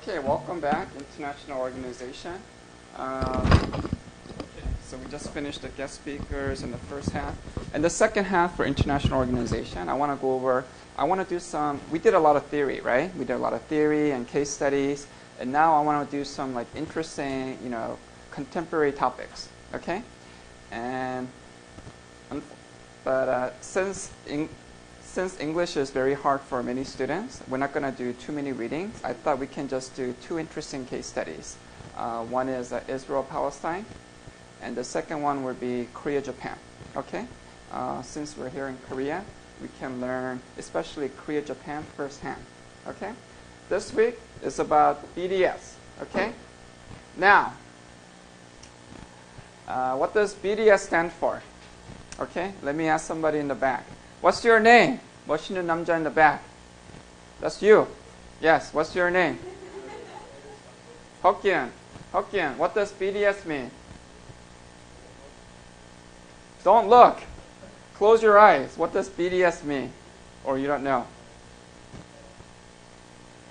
Okay, welcome back, International Organization. So we just finished the guest speakers in the first half. And the second half for International Organization, I want to go over, we did a lot of theory, right? We did a lot of theory and case studies. And now I want to do some like interesting, contemporary topics, okay? But since English is very hard for many students, we're not going to do too many readings. I thought we can just do two interesting case studies. One is Israel-Palestine, and the second one would be Korea-Japan. Okay? Since we're here in Korea, we can learn, especially Korea-Japan firsthand. Okay? This week is about BDS. Okay? Now, what does BDS stand for? Okay? Let me ask somebody in the back. What's your name? 멋있는 남자 in the back. That's you. Yes, what's your name? Hokkien. Hokkien, what does BDS mean? Don't look. Close your eyes. What does BDS mean? Or you don't know?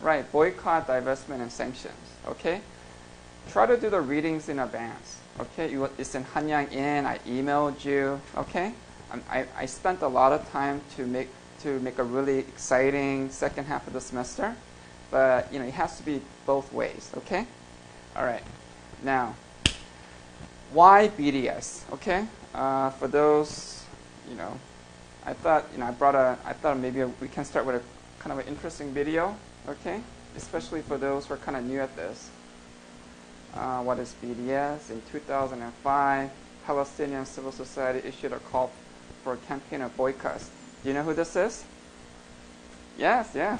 Right, boycott, divestment, and sanctions. Okay? Try to do the readings in advance. Okay? It's in Hanyang-in. I emailed you. Okay? I spent a lot of time to make a really exciting second half of the semester, but it has to be both ways. Okay, all right. Now, why BDS? Okay, for those, I thought maybe we can start with a kind of an interesting video. Okay, especially for those who are kind of new at this. What is BDS? In 2005, Palestinian civil society issued a call for a campaign of boycotts. Do you know who this is? Yes, and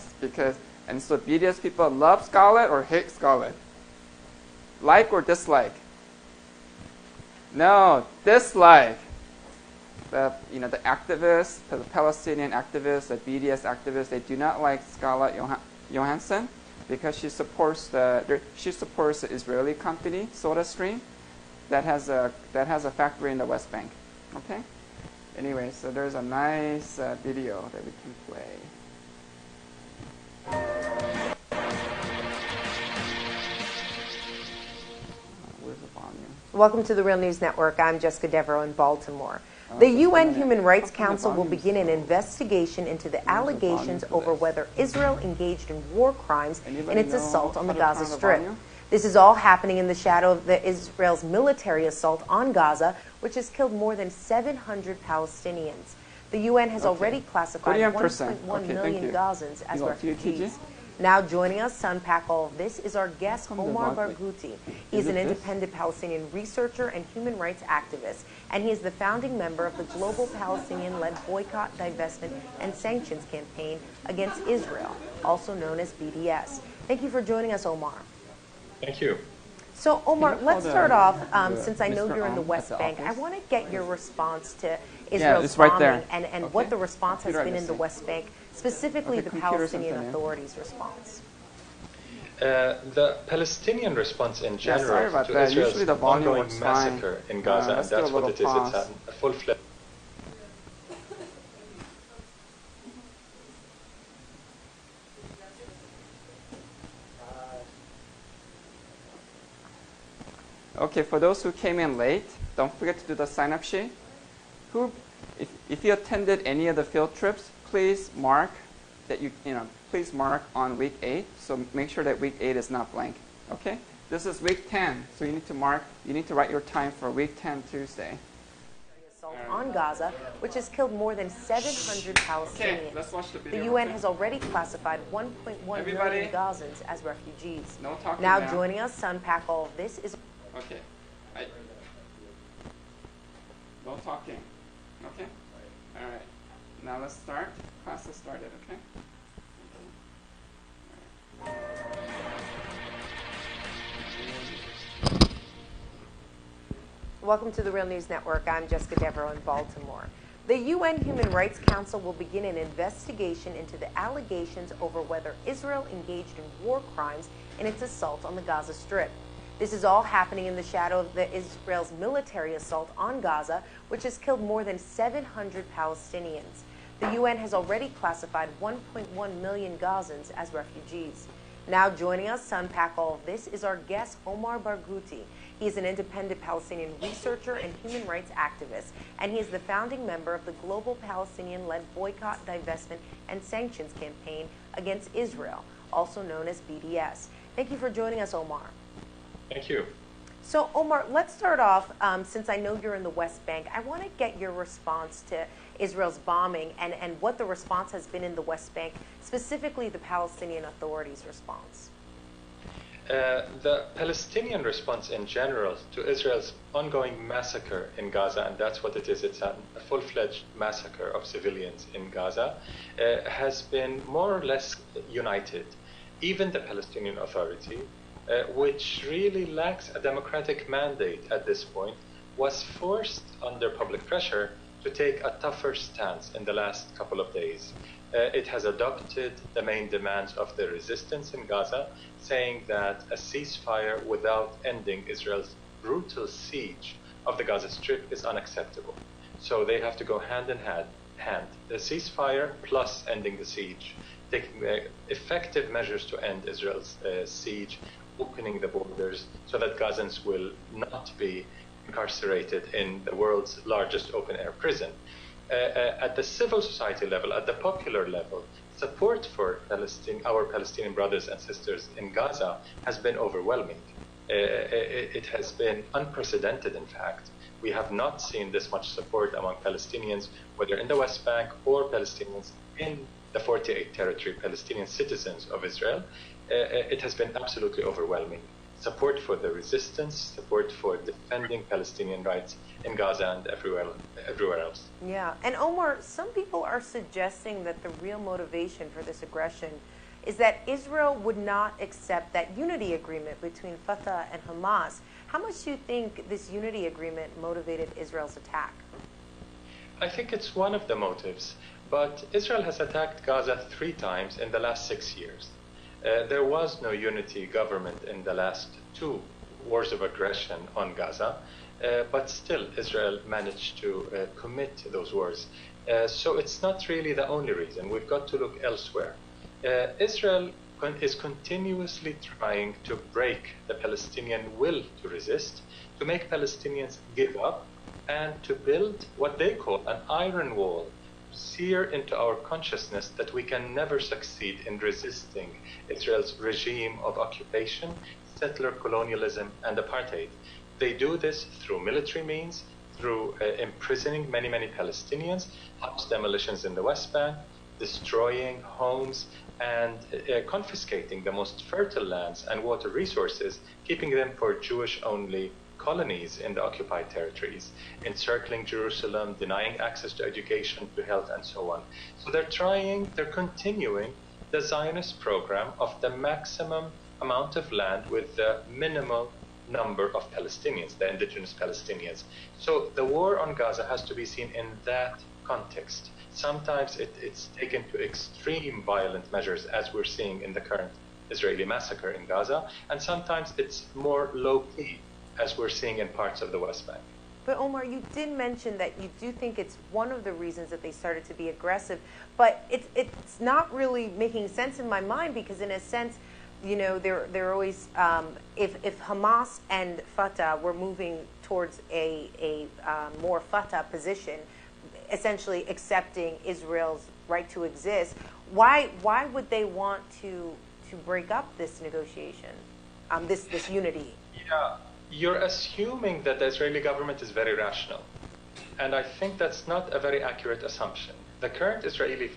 so BDS people love Scarlett or hate Scarlett? Like or dislike? No, dislike. The activists, the Palestinian activists, the BDS activists, they do not like Scarlett Johansson because she supports the Israeli company SodaStream that has a factory in the West Bank. Okay. Anyway, so there's a nice video that we can play. Where's the volume? Welcome to the Real News Network. I'm Jessica Devereaux in Baltimore. The UN Human Rights Council will begin an investigation into the allegations over whether Israel engaged in war crimes in its assault on the Gaza Strip. This is all happening in the shadow of Israel's military assault on Gaza, which has killed more than 700 Palestinians. The UN has already classified 1.1 million Gazans as refugees. Now joining us to unpack all of this is our guest, Omar Barghouti. He's an independent Palestinian researcher and human rights activist, and he is the founding member of the global Palestinian-led boycott, divestment, and sanctions campaign against Israel, also known as BDS. Thank you for joining us, Omar. Thank you. So, Omar, let's start off, since I know you're in the West Bank, I want to get your response to Israel's bombing and what the response has been in the West Bank, specifically the Palestinian Authority's response. The Palestinian response in general to Israel's ongoing massacre in Gaza, and that's what it is, it's a full-fledged... Okay, for those who came in late, don't forget to do the sign-up sheet. If you attended any of the field trips, please mark that please mark on week 8. So make sure that week 8 is not blank. Okay, this is week 10, so you need to mark. You need to write your time for week 10 Tuesday. Assault on Gaza, which has killed more than 700 Palestinians. Okay, let's watch the video. The UN has already classified 1.1 million Gazans as refugees. No talking now joining us to unpack all of this is. Okay. No talking. Okay? All right. Now let's start. Class has started, okay? Welcome to the Real News Network. I'm Jessica Devereaux in Baltimore. The UN Human Rights Council will begin an investigation into the allegations over whether Israel engaged in war crimes in its assault on the Gaza Strip. This is all happening in the shadow of Israel's military assault on Gaza, which has killed more than 700 Palestinians. The UN has already classified 1.1 million Gazans as refugees. Now joining us to unpack all of this is our guest, Omar Barghouti. He is an independent Palestinian researcher and human rights activist, and he is the founding member of the global Palestinian-led boycott, divestment, and sanctions campaign against Israel, also known as BDS. Thank you for joining us, Omar. Thank you. So, Omar, let's start off, since I know you're in the West Bank, I want to get your response to Israel's bombing and what the response has been in the West Bank, specifically the Palestinian Authority's response. The Palestinian response in general to Israel's ongoing massacre in Gaza, and that's what it is, it's a full-fledged massacre of civilians in Gaza, has been more or less united. Even the Palestinian Authority, which really lacks a democratic mandate at this point, was forced under public pressure to take a tougher stance in the last couple of days. It has adopted the main demands of the resistance in Gaza, saying that a ceasefire without ending Israel's brutal siege of the Gaza Strip is unacceptable. So they have to go hand in hand. The ceasefire plus ending the siege, taking effective measures to end Israel's siege, opening the borders so that Gazans will not be incarcerated in the world's largest open-air prison. At the civil society level, at the popular level, support for our Palestinian brothers and sisters in Gaza has been overwhelming. It has been unprecedented, in fact. We have not seen this much support among Palestinians, whether in the West Bank or Palestinians in the 48 territory Palestinian citizens of Israel. It has been absolutely overwhelming. Support for the resistance, support for defending Palestinian rights in Gaza and everywhere else. Yeah, and Omar, some people are suggesting that the real motivation for this aggression is that Israel would not accept that unity agreement between Fatah and Hamas. How much do you think this unity agreement motivated Israel's attack? I think it's one of the motives, but Israel has attacked Gaza 3 times in the last 6 years. There was no unity government in the last 2 wars of aggression on Gaza, but still Israel managed to commit those wars. So it's not really the only reason. We've got to look elsewhere. Israel is continuously trying to break the Palestinian will to resist, to make Palestinians give up, and to build what they call an iron wall, sear into our consciousness that we can never succeed in resisting Israel's regime of occupation, settler colonialism, and apartheid. They do this through military means, through imprisoning many Palestinians, house demolitions in the West Bank, destroying homes, and confiscating the most fertile lands and water resources, keeping them for Jewish-only colonies in the occupied territories, encircling Jerusalem, denying access to education, to health, and so on. So they're continuing the Zionist program of the maximum amount of land with the minimal number of Palestinians, the indigenous Palestinians. So the war on Gaza has to be seen in that context. Sometimes it's taken to extreme violent measures, as we're seeing in the current Israeli massacre in Gaza, and sometimes it's more low-key, as we're seeing in parts of the West Bank. But Omar, you did mention that you do think it's one of the reasons that they started to be aggressive, but it's not really making sense in my mind, because in a sense, you know, they're always, if Hamas and Fatah were moving towards a more Fatah position, essentially accepting Israel's right to exist, why would they want to break up this negotiation, this unity? Yeah. You're assuming that the Israeli government is very rational. And I think that's not a very accurate assumption. The current Israeli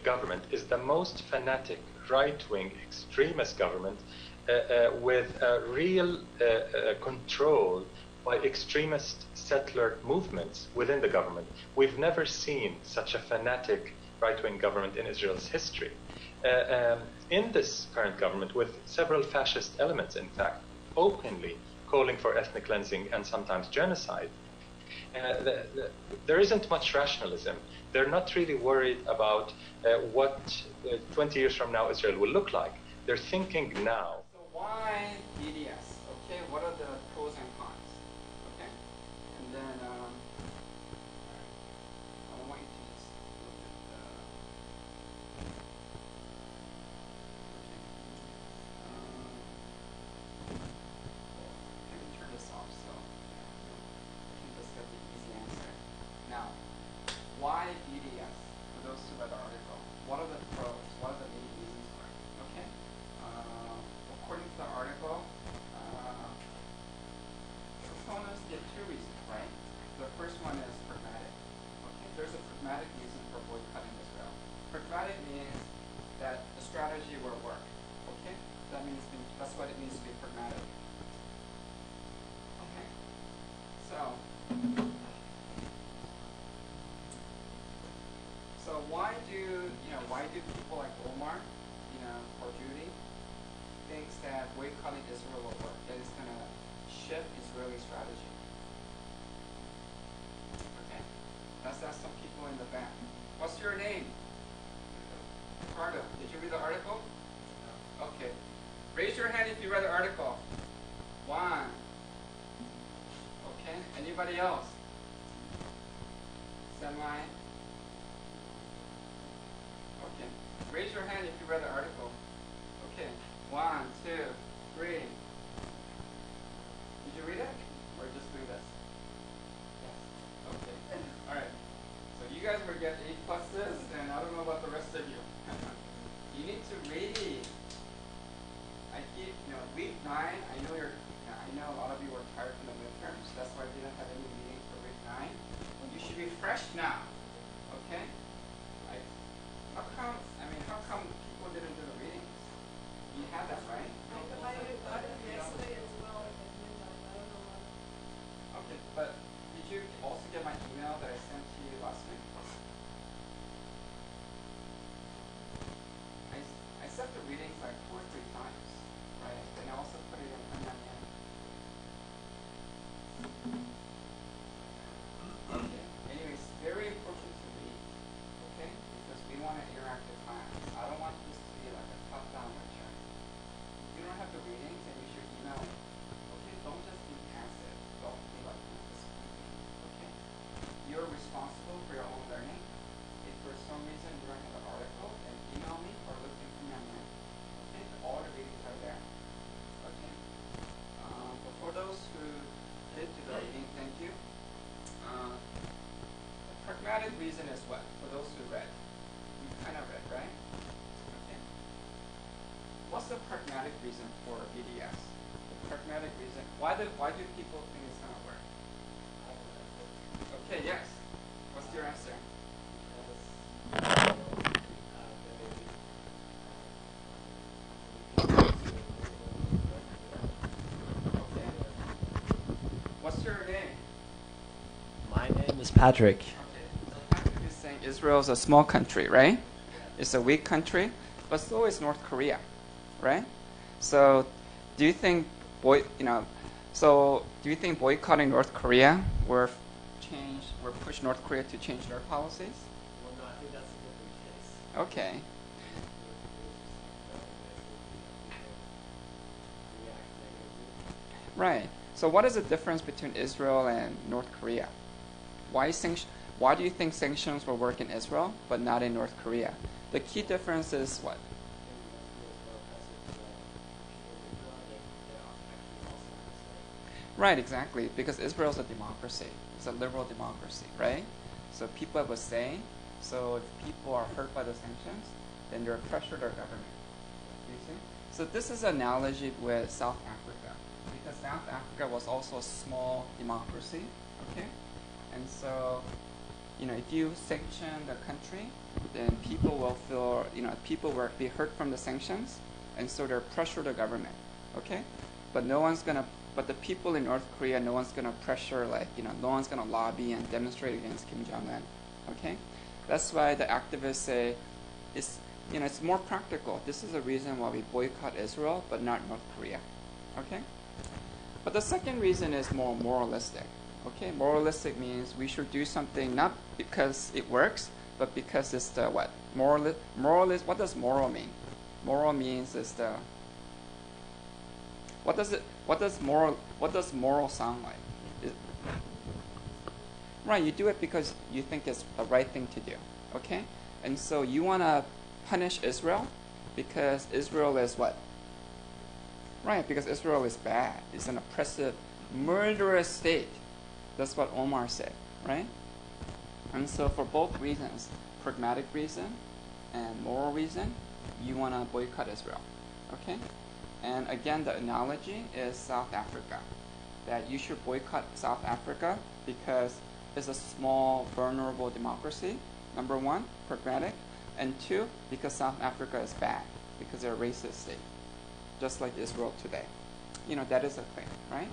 government is the most fanatic, right-wing, extremist government with real control by extremist settler movements within the government. We've never seen such a fanatic right-wing government in Israel's history. In this current government, with several fascist elements, in fact, openly calling for ethnic cleansing and sometimes genocide, there isn't much rationalism. They're not really worried about what 20 years from now Israel will look like. They're thinking now. So why BDS? Okay, what are the pros and cons? Okay, and then I want you to just look at the. Okay. strategy will work. Okay? That's what it means to be pragmatic. Okay. So why do people like Omar, or Judy, thinks that boycotting Israel will work? That it's going to shift Israeli strategy. Okay. Let's ask some people in the back. What's your name? Ricardo. Did you read the article? No. Okay. Raise your hand if you read the article. 1. Okay. Anybody else? Semi? Okay. Raise your hand if you read the article. Okay. 1, 2, 3. Did you read it? Or just do this? Yes. Okay. All right. So you guys will get 8 pluses, and I don't know about the rest of you. You need to read. I keep, week 9. I know a lot of you were tired from the midterms. That's why I didn't have any meetings for week 9. You should be fresh now. Okay. How come people didn't do the readings? You had that, right? Yesterday as well. Okay, but did you also get my email that I sent to you last week? I sent the readings like 2 or 3 times, right? And I also put it in Hanyan. Okay. Anyways, very important to read, okay? Because we want an interactive class. I don't want this to be like a top-down lecture. If you don't have the readings, then you should email me. Okay? Don't just be passive. Don't be like this. Okay? You're responsible for your own learning. If for some reason you don't have the article, then email me or look into my mail. Okay? All the readings are there. Okay? But for those who did do the reading, thank you. The pragmatic reason is what? For those who read. You kind of read, right? Okay. What's the pragmatic reason for BDS? The pragmatic reason. Why do people think it's going to work? Okay, yes. What's your answer? Okay. What's your name? My name is Patrick. Okay. So Patrick is saying Israel is a small country, right? It's a weak country, but so is North Korea, right? So, do you think boycotting North Korea will push North Korea to change their policies? Well, no, I think that's a different case. Okay. Right. So, what is the difference between Israel and North Korea? Why do you think sanctions will work in Israel but not in North Korea? The key difference is what? Right, exactly. Because Israel is a democracy. It's a liberal democracy, right? So people have a say. So if people are hurt by the sanctions, then they're pressure their government. You see? So this is an analogy with South Africa. Because South Africa was also a small democracy, okay? And so, if you sanction the country, then people will feel, people will be hurt from the sanctions, and so they're pressure the government, okay? But the people in North Korea, no one's gonna pressure, no one's gonna lobby and demonstrate against Kim Jong-un, okay? That's why the activists say it's more practical. This is the reason why we boycott Israel, but not North Korea, okay? But the second reason is more moralistic. Okay, moralistic means we should do something not because it works, but because it's the what? What does moral mean? Moral means is the what does moral sound like? Right, you do it because you think it's the right thing to do. Okay? And so you want to punish Israel because Israel is what? Right, because Israel is bad. It's an oppressive, murderous state. That's what Omar said, right? And so for both reasons, pragmatic reason and moral reason, you want to boycott Israel, okay? And again, the analogy is South Africa, that you should boycott South Africa because it's a small, vulnerable democracy, number one, pragmatic, and two, because South Africa is bad, because they're a racist state, just like Israel today. That is a claim, right?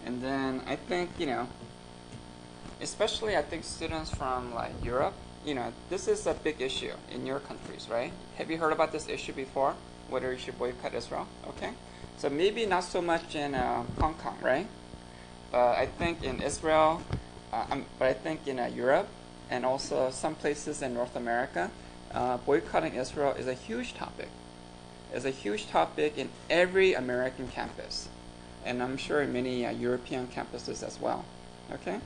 And then I think, especially I think students from like Europe, this is a big issue in your countries, right? Have you heard about this issue before? Whether you should boycott Israel, okay? So maybe not so much in Hong Kong, right? But I think in Israel, but I think in Europe and also some places in North America, boycotting Israel is a huge topic. It's a huge topic in every American campus, and I'm sure in many European campuses as well. Okay,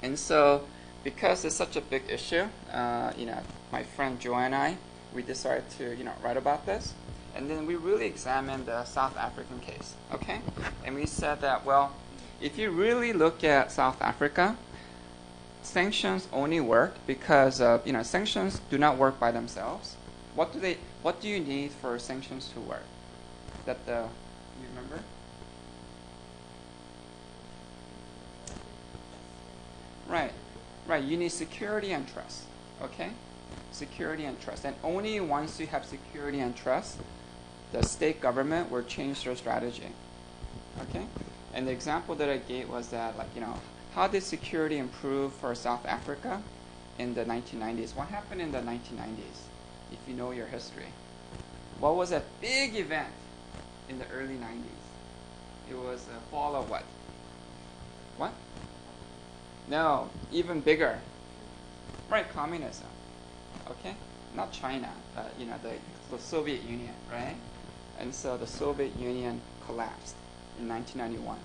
and so because it's such a big issue, my friend Joy and I, we decided to write about this, and then we really examined the South African case. Okay, and we said that, well, if you really look at South Africa, sanctions only work because sanctions do not work by themselves. What do you need for sanctions to work? You remember? Right. You need security and trust. Okay, security and trust, and only once you have security and trust, the state government will change their strategy. Okay, and the example that I gave was that, how did security improve for South Africa in the 1990s? What happened in the 1990s? If you know your history, what was a big event in the early 90s? It was the fall of what? What? No, even bigger. Right, communism. Okay, not China. The Soviet Union, right? And so the Soviet Union collapsed in 1991.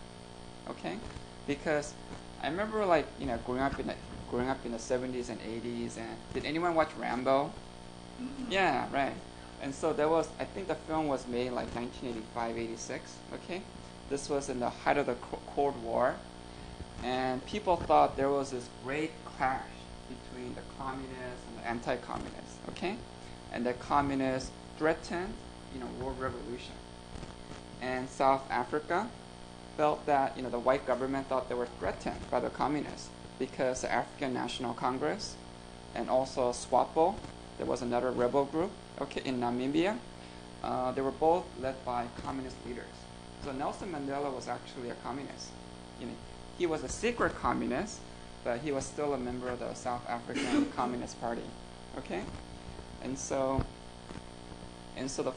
Okay, because I remember growing up in the 70s and 80s. And did anyone watch Rambo? Yeah, right. And so I think the film was made like 1985, 86, okay? This was in the height of the Cold War. And people thought there was this great clash between the communists and the anti-communists, okay? And the communists threatened, world revolution. And South Africa felt that, the white government thought they were threatened by the communists because the African National Congress and also SWAPO, there was another rebel group, okay, in Namibia. They were both led by communist leaders. So Nelson Mandela was actually a communist. He was a secret communist, but he was still a member of the South African Communist Party. Okay, and so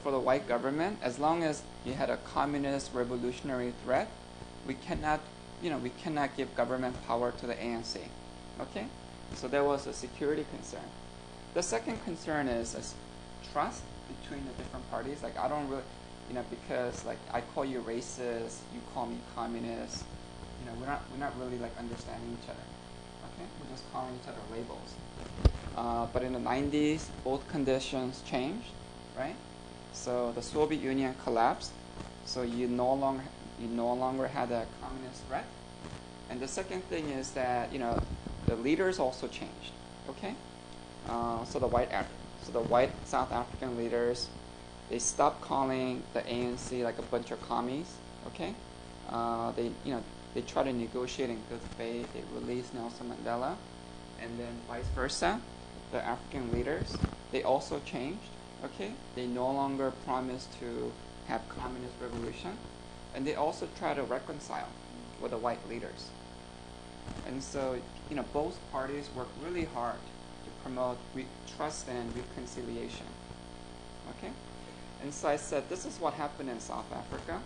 for the white government, as long as you had a communist revolutionary threat, we cannot give government power to the ANC. Okay, so there was a security concern. The second concern is trust between the different parties. Like, I don't really, because I call you racist, you call me communist. We're not really understanding each other. Okay, we're just calling each other labels. But in the 90s, both conditions changed, right? So the Soviet Union collapsed. So you no longer had a communist threat. And the second thing is that the leaders also changed. Okay. So the white South African leaders, they stopped calling the ANC like a bunch of commies. Okay, they tried to negotiate in good faith. They released Nelson Mandela, and then vice versa, the African leaders, they also changed. Okay, they no longer promised to have communist revolution, and they also try to reconcile with the white leaders. And so both parties work really hard to promote trust and reconciliation. Okay? And so I said, this is what happened in South Africa,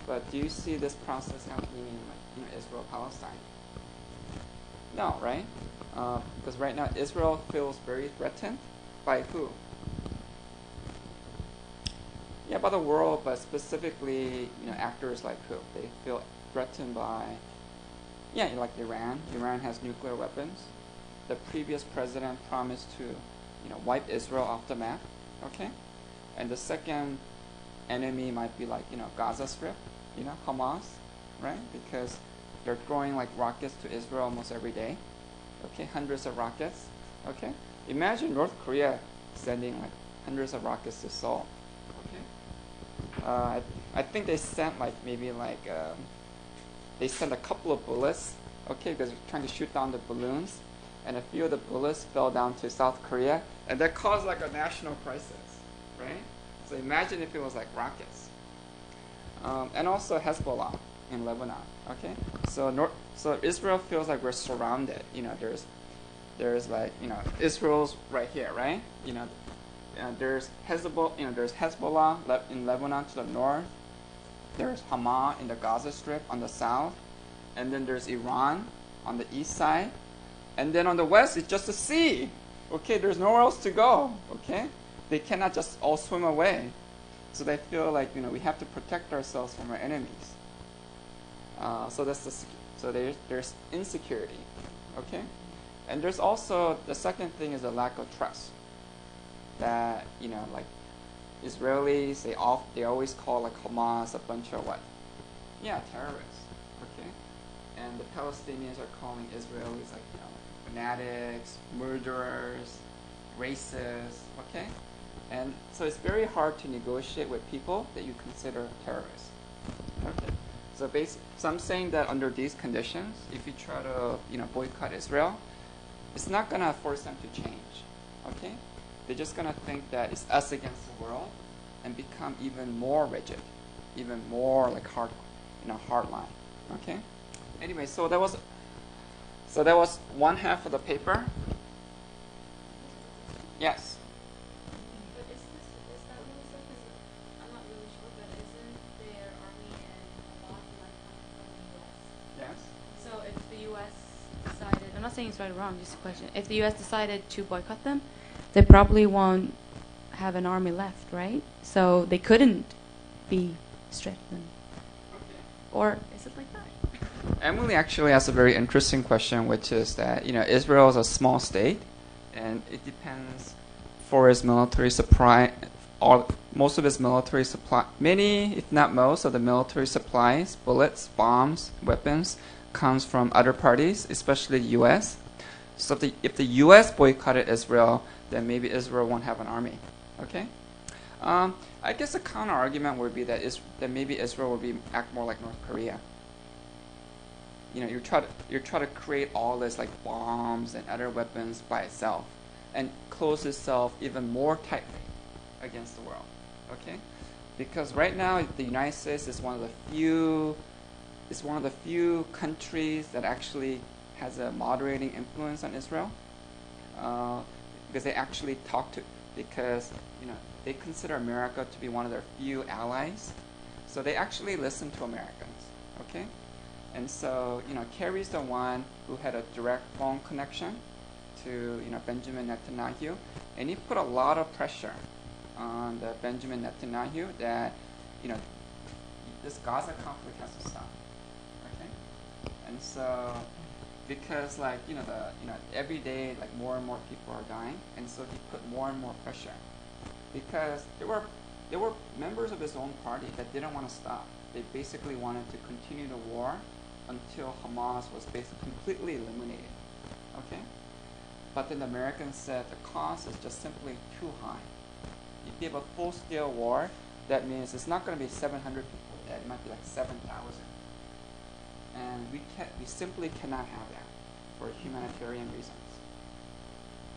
but do you see this process happening in Israel-Palestine? No, right? Because right now Israel feels very threatened by who? Yeah, by the world, but specifically, actors like who? They feel threatened by, like Iran. Iran has nuclear weapons. The previous president promised to, wipe Israel off the map. Okay, and the second enemy might be Gaza Strip, Hamas, right? Because they're throwing rockets to Israel almost every day. Okay, hundreds of rockets. Okay, imagine North Korea sending hundreds of rockets to Seoul. Okay, I think they sent they sent a couple of bullets. Okay, because they're trying to shoot down the balloons. and a few of the bullets fell down to South Korea, and that caused like a national crisis, right? So imagine if it was like rockets. And also Hezbollah in Lebanon, okay? So Israel feels like we're surrounded. There's like, Israel's right here, right? There's Hezbollah in Lebanon to the north. There's Hamas in the Gaza Strip on the south. And then there's Iran on the east side. And then on the west, it's just the sea. Okay, there's nowhere else to go. Okay, they cannot just all swim away. So they feel like we have to protect ourselves from our enemies. So there's insecurity. Okay, and there's also the second thing is a lack of trust. That like Israelis, they always call like Hamas a bunch of what? Yeah, terrorists. Okay, and the Palestinians are calling Israelis like fanatics, murderers, racists. Okay, and so it's very hard to negotiate with people that you consider terrorists. Okay, so I'm saying that under these conditions, if you try to boycott Israel, it's not gonna force them to change. Okay, they're just gonna think that it's us against the world, and become even more rigid, even more like hardline. Okay. Anyway, so that was one half of the paper. Yes. But is that really so? Because I'm not really sure, but isn't their army and a lot like coming from the U.S.? Yes. So if the U.S. decided, I'm not saying it's right or wrong, just a question. If the U.S. decided to boycott them, they probably won't have an army left, right? So they couldn't be strengthened. Okay. Or is it like that? Emily actually has a very interesting question, which is that Israel is a small state, and it depends for its military supply. Most of its military supply, many if not most of the military supplies, bullets, bombs, weapons, comes from other parties, especially the U.S. So if the U.S. boycotted Israel, then maybe Israel won't have an army. Okay. I guess a counter argument would be that maybe Israel would act more like North Korea. You try to create all this like bombs and other weapons by itself, and close itself even more tightly against the world. Okay, because right now the United States is one of the few countries that actually has a moderating influence on Israel, because they actually because they consider America to be one of their few allies, so they actually listen to Americans. Okay. And so, Kerry's the one who had a direct phone connection to, Benjamin Netanyahu, and he put a lot of pressure on the Benjamin Netanyahu that, this Gaza conflict has to stop. Okay, and so because every day more and more people are dying, and so he put more and more pressure because there were members of his own party that didn't want to stop. They basically wanted to continue the war until Hamas was basically completely eliminated. Okay? But then the Americans said the cost is just simply too high. If you have a full-scale war, that means it's not going to be 700 people dead. It might be like 7,000. And we simply cannot have that for humanitarian reasons.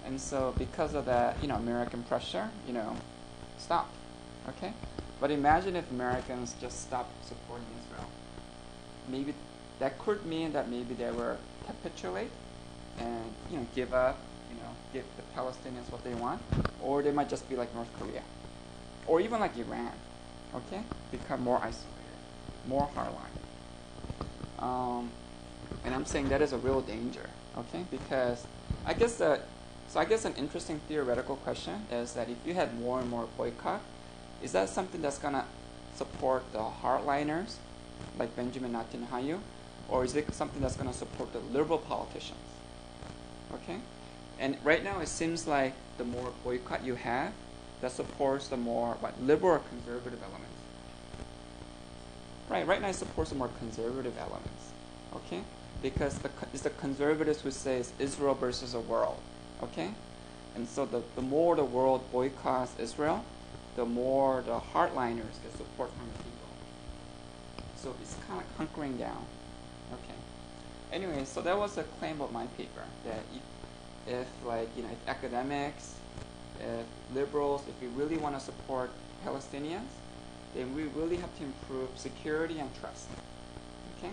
And so because of that, American pressure, stopped. Okay? But imagine if Americans just stopped supporting Israel. Maybe that could mean that maybe they will capitulate and give up, give the Palestinians what they want, or they might just be like North Korea, or even like Iran, okay, become more isolated, more hardline. And I'm saying that is a real danger, okay, because I guess an interesting theoretical question is that if you had more and more boycott, is that something that's gonna support the hardliners like Benjamin Netanyahu? Or is it something that's going to support the liberal politicians? Okay? And right now it seems like the more boycott you have, that supports the more liberal or conservative elements. Right now it supports the more conservative elements. Okay? Because it's the conservatives who say it's Israel versus the world. Okay? And so the more the world boycotts Israel, the more the hardliners get support from the people. So it's kind of hunkering down. Okay. Anyway, so that was a claim of my paper, that if like, you know, if academics, if liberals, if we really want to support Palestinians, then we really have to improve security and trust. Okay?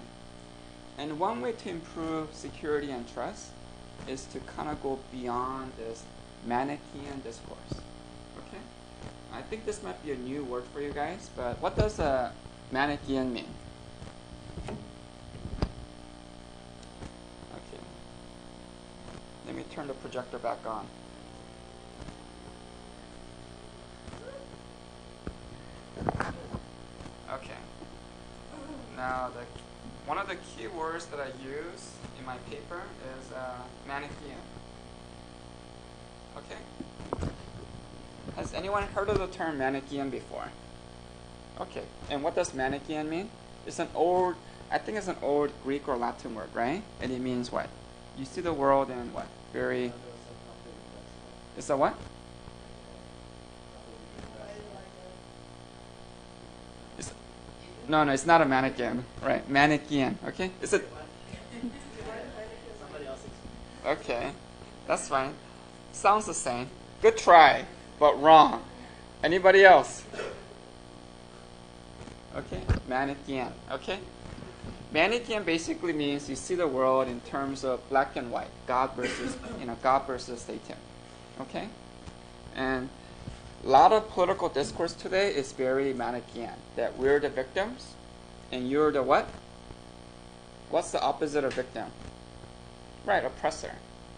And one way to improve security and trust is to kind of go beyond this Manichaean discourse. Okay? I think this might be a new word for you guys, but what does a Manichaean mean? Okay. Let me turn the projector back on. Okay. Now, one of the key words that I use in my paper is Manichaean. Okay. Has anyone heard of the term Manichaean before? Okay. And what does Manichaean mean? It's an old, I think it's an old Greek or Latin word, right? And it means what? You see the world in what? Very. It's a what? No, it's not a mannequin, right? Manichaean, okay? Is it? Okay, that's fine. Sounds the same. Good try, but wrong. Anybody else? Okay, Manichaean, okay? Manichaean basically means you see the world in terms of black and white, God versus Satan, okay? And a lot of political discourse today is very Manichaean, that we're the victims and you're the what? What's the opposite of victim? Right, oppressor.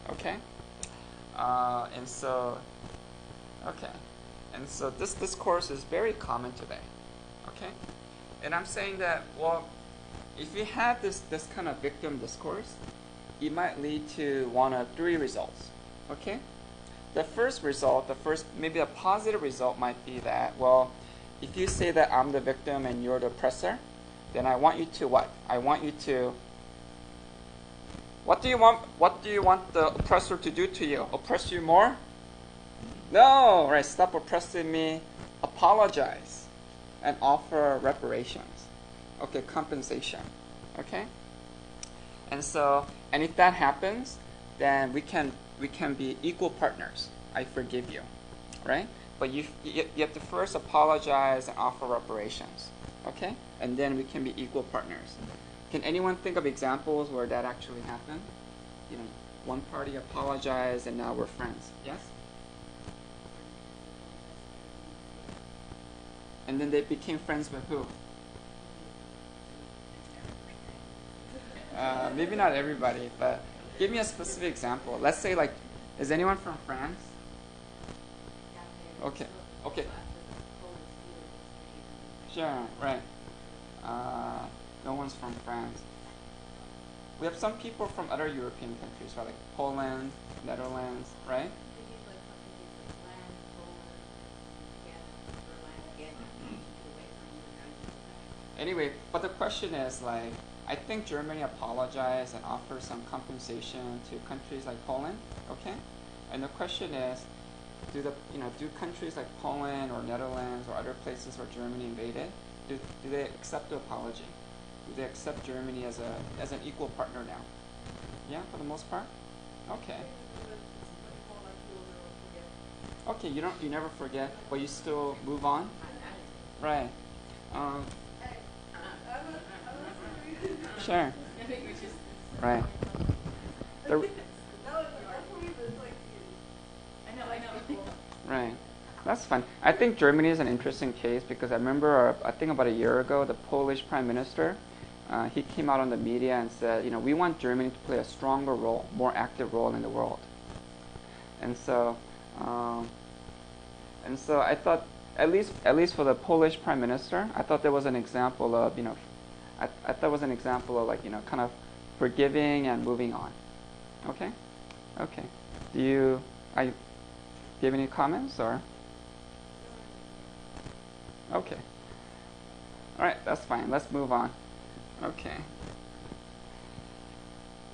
Okay? And so this discourse is very common today. Okay? And I'm saying that, well, if you have this kind of victim discourse, it might lead to one of three results. Okay? The first result, maybe a positive result might be that, well, if you say that I'm the victim and you're the oppressor, then I want you to what? What do you want the oppressor to do to you? Oppress you more? No, right, stop oppressing me, apologize, and offer reparations. Okay, compensation. Okay? And if that happens, then we can be equal partners. I forgive you, right? But you have to first apologize and offer reparations, okay? And then we can be equal partners. Can anyone think of examples where that actually happened? You know, one party apologized and now we're friends. Yes? And then they became friends with who? Maybe not everybody, but give me a specific example. Let's say, like, is anyone from France? Okay. Sure, right. No one's from France. We have some people from other European countries, right? Like Poland, Netherlands, right? Anyway, but the question is, like, I think Germany apologized and offered some compensation to countries like Poland, okay? And the question is, do countries like Poland or Netherlands or other places where Germany invaded, do they accept the apology? Do they accept Germany as an equal partner now? Yeah, for the most part? Okay. Okay, you never forget, but you still move on? Right. Sure. Right. Right. That's fun. I think Germany is an interesting case because I remember, I think about a year ago, the Polish Prime Minister, he came out on the media and said, we want Germany to play a stronger role, more active role in the world. And so I thought, at least for the Polish Prime Minister, I thought there was an example of, I thought it was an example of, like, kind of forgiving and moving on. Okay? Okay. Do you have any comments or? Okay. All right, that's fine. Let's move on. Okay.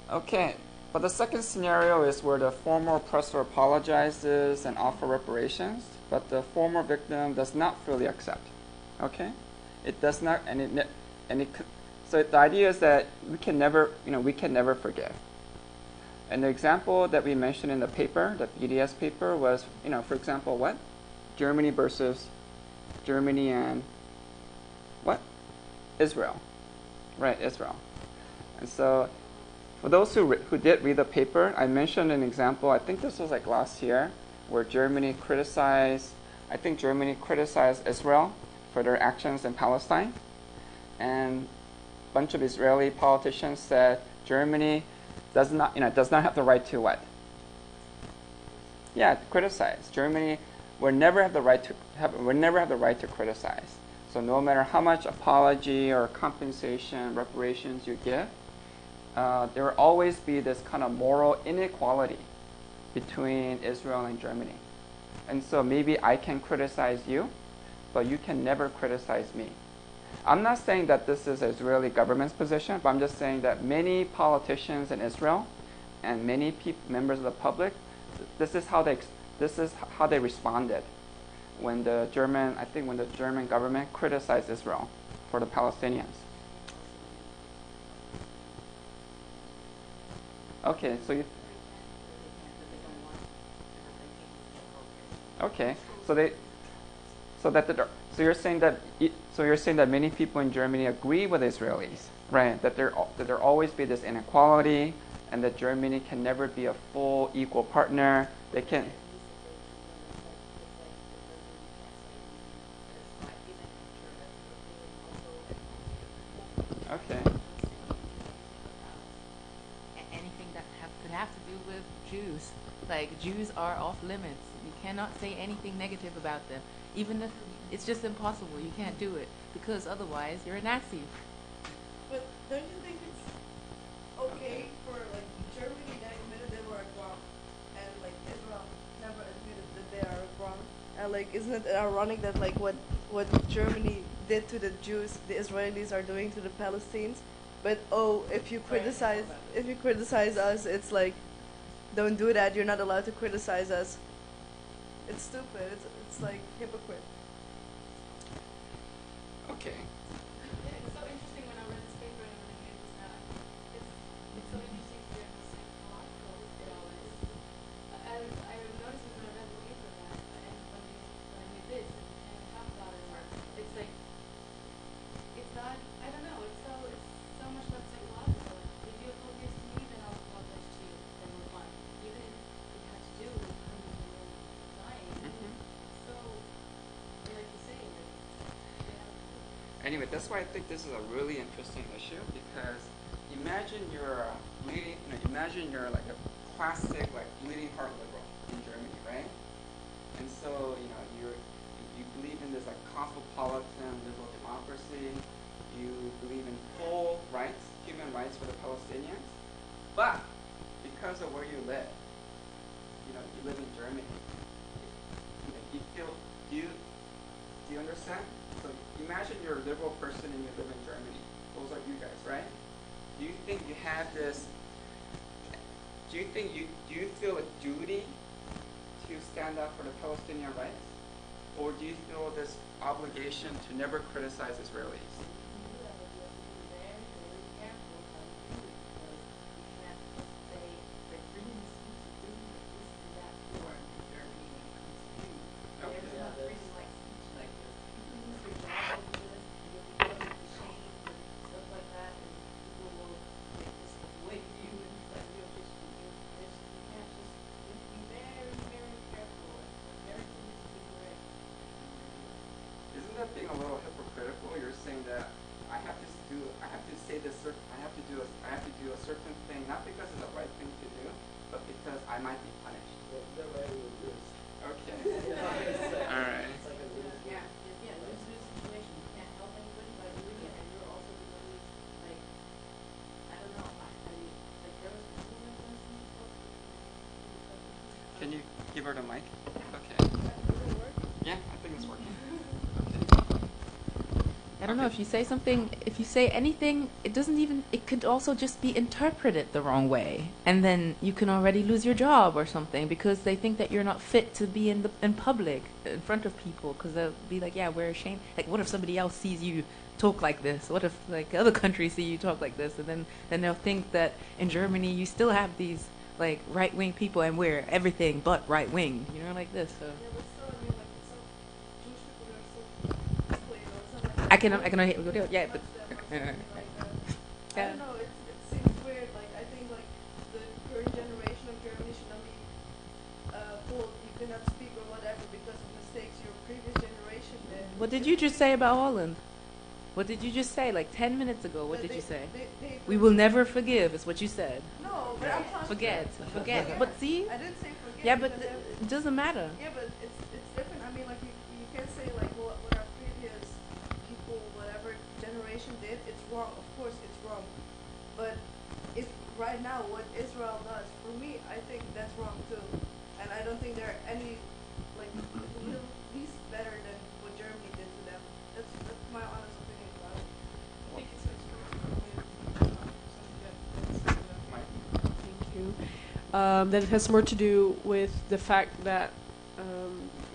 Okay, but the second scenario is where the former oppressor apologizes and offers reparations, but the former victim does not fully accept. Okay? It does not, so the idea is that we can never forgive. And the example that we mentioned in the paper, the BDS paper, was, for example, what? Germany versus Germany and what? Israel. Right, Israel. And so for those who did read the paper, I mentioned an example, I think this was like last year, where Germany criticized Israel for their actions in Palestine. And a bunch of Israeli politicians said Germany does not have the right to what? Yeah, criticize. Germany will never have the right to criticize. So no matter how much apology or compensation, reparations you give, there will always be this kind of moral inequality between Israel and Germany. And so maybe I can criticize you, but you can never criticize me. I'm not saying that this is the Israeli government's position, but I'm just saying that many politicians in Israel and many members of the public, this is how they responded when the German government criticized Israel for the Palestinians. Okay, so you're saying that many people in Germany agree with Israelis, right? That there always be this inequality, and that Germany can never be a full equal partner. They can. Okay. Anything that could have to do with Jews, like Jews are off limits. You cannot say anything negative about them, even if it's just impossible. You can't do it because otherwise you're a Nazi. But don't you think it's okay for like Germany that admitted they were wrong, and like Israel never admitted that they are wrong? And like, isn't it ironic that like what Germany did to the Jews, the Israelis are doing to the Palestinians? But if you criticize us, it's like, don't do that. You're not allowed to criticize us. It's stupid. It's like hypocrite. Okay. Yeah, it's so interesting when I read this paper and when I hear this now. It's so interesting to hear how psychological it all is. I noticed when I read the paper that, and when I read this and talk about it, it's like, it's not, I don't know, it's so much less psychological. If you apologize to me, then I'll apologize to you. Then we're fine. Even if it has to do with dying. So, like you say, Anyway, that's why I think this is a really interesting issue, because imagine you're like a classic like bleeding heart liberal in Germany, right? And so you believe in this like cosmopolitan liberal democracy. You believe in full rights, human rights for the Palestinians, but because of where you live, you live in Germany. Do you understand? So imagine you're a liberal person and you live in Germany. Those are you guys, right? Do you think you have this? Do you feel a duty to stand up for the Palestinian rights, or do you feel this obligation to never criticize Israelis? Being a little hypocritical, you're saying that I have to do a certain thing, not because it's the right thing to do, but because I might be punished. Okay. All right. Can you give her the mic? Okay. Yeah, I think it's working. I don't know, if you say something, if you say anything, it could also just be interpreted the wrong way. And then you can already lose your job or something because they think that you're not fit to be in public, in front of people, because they'll be like, yeah, we're ashamed. Like, what if somebody else sees you talk like this? What if, like, other countries see you talk like this? And then they'll think that in Germany you still have these like right-wing people, and we're everything but right-wing. You know, like this. So. Yeah, but still, I mean, like, some Jewish people are so disciplined, you know, it's not like I can yeah, but I don't know, it seems weird. Like, I think, like, the current generation of Germany should not be told you cannot speak or whatever because of mistakes your previous generation did. What did you just say about Holland? What did you just say? Like 10 minutes ago, what That did you say? they We will never forgive, is what you said. No, but I'm talking Forget. Yeah. But see? I didn't say forget. Yeah, but because it doesn't matter. yeah, but it's different. I mean, like you can't say like what our previous people, whatever generation did, it's wrong. Of course, it's wrong. But if right now what Israel does, for me, I think that's wrong too. And I don't think they're any like least better than what Germany did to them. That's my honest opinion about it. I think it's Thank you. That it has more to do with the fact that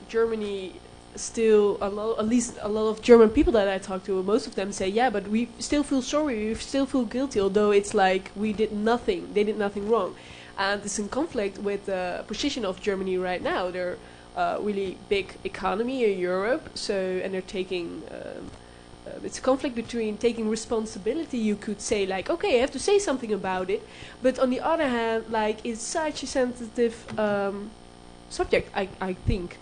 Germany still at least a lot of German people that I talk to, most of them say, yeah, but we still feel sorry, we still feel guilty, although it's like we did nothing, they did nothing wrong. And it's in conflict with the position of Germany right now. They're a really big economy in Europe, and they're taking it's a conflict between taking responsibility, you could say, like, okay, I have to say something about it, but on the other hand, like, it's such a sensitive subject, I think.